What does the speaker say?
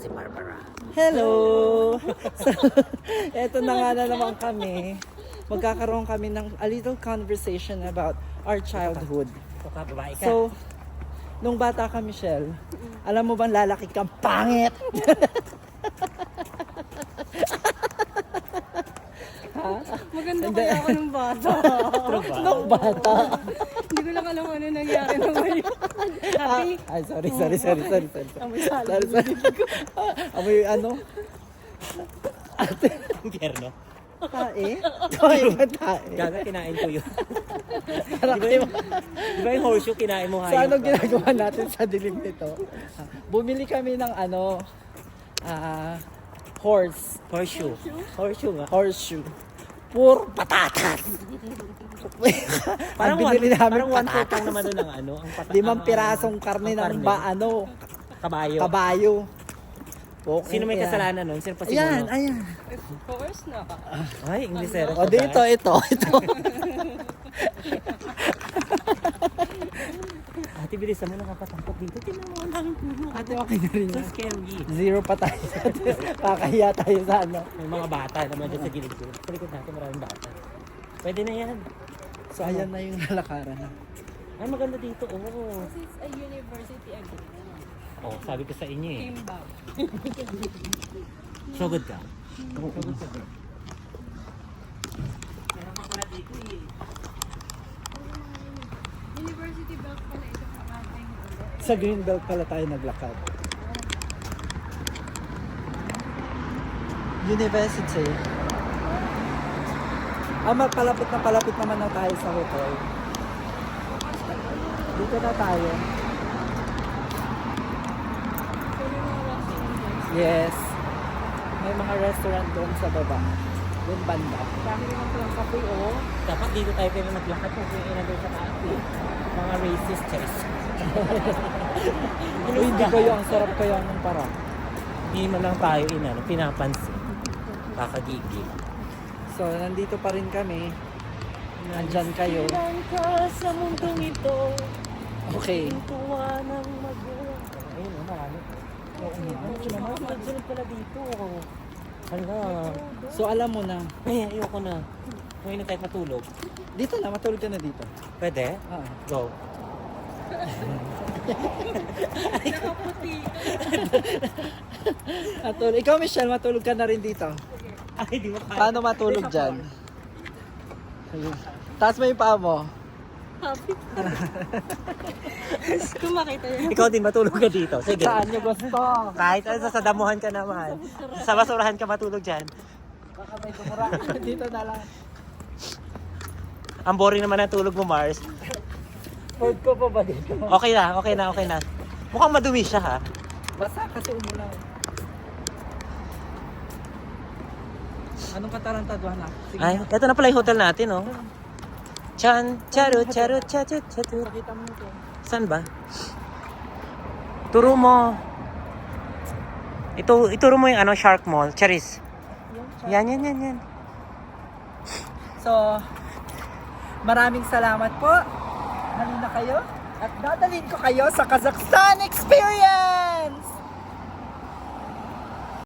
si Barbara. Hello! So, eto na nga na naman kami. Magkakaroon kami ng a little conversation about our childhood. Babae ka. So, nung bata ka, Michelle, alam mo bang lalaki kang pangit? Maganda kaya ako nung bata. Nung bata? Hindi ko lang alam ano nangyari na ngayon. Happy? Ay, sorry. Amoy sala. Amoy ano? Impyerno. Tae? Tae ba tae? Gaga, kinain ko yun. Sarap yun. Di ba yung horseshoe kinain mo So, anong ginagawa natin sa dilim nito? Bumili kami ng Horseshoe. Horseshoe nga. horseshoe. Puro patatas. Parang Ang binili namin one fourth patatas. lang naman doon ng ano. Ang 5 pirasong karne ng Kabayo. kabayo. Okay, Sino may yan. kasalanan nun? Sino pa si Ayan, Mono? ayan. Of course na. Ay, Inglesero. O dito, ito. Ate, bilisan mo nakapatangkot dito. Tingnan mo, ang daming puno. Ate, okay na rin So yan. scary. Zero pa tayo. Kakahiya tayo sa ano. May mga bata naman dyan sa gilid-gilid. Sa likod natin maraming bata. Pwede na yan. So, ayan na yung lalakaran na. Ay, maganda dito. Oh. Kasi it's a university again. Oh, sabi ko sa inyo eh. Came back. So good ka? So good ka. Meron pa pala dito eh. University belt pala ito ng ating Sa Greenbelt pala tayo naglakad. University. Palapit naman na tayo sa hotel. Dito na tayo. Yes. May mga restaurant doon sa baba. Doon banda. Dami naman palang kape oh. Dapat dito tayo pero naglakad kasi nandun sa taas eh. Mga racist chess. Uy, hindi ko yung sarap kaya ng parang. Hindi man lang tayo pinapansin. Kakagigil. So, nandito pa rin kami. Nandyan kayo. Ilan ka sa mundong ito. Okay. Tuwa ng magulang. Ayun oh, marami. Oo nga. Sunod pala dito. Hala. So, alam mo na. Ay, ayoko na. Ngayon na tayo matulog. Dito na, matulog ka na dito. Pwede? Ah. Go. Matulog. Ikaw, Michelle, matulog ka na rin dito. Ay, di mo kaya. Paano matulog dyan? Ayun. Taas mo yung paa mo. Happy. Kung makita yun. Ikaw din matulog ka dito. Sige. Saan nyo gusto? Kahit ano, sa damuhan ka naman. Sa basurahan ka matulog dyan. Baka may tumura. Dito na lang. Ang boring naman ang tulog mo, Mars. Hold ko pa ba dito? Okay na. Mukhang madumi siya, ha? Basa kasi umulan. Anong katarantadwa na? Sige Ay, na. eto na pala yung hotel natin, oh. Chan, charut, charut, charut, charut. Pakita mo ito. Saan ba? Turo mo. Ituro mo yung Shark Mall. Charis. Yan. So, maraming salamat po. Halina kayo at dadalhin ko kayo sa Kazakhstan experience!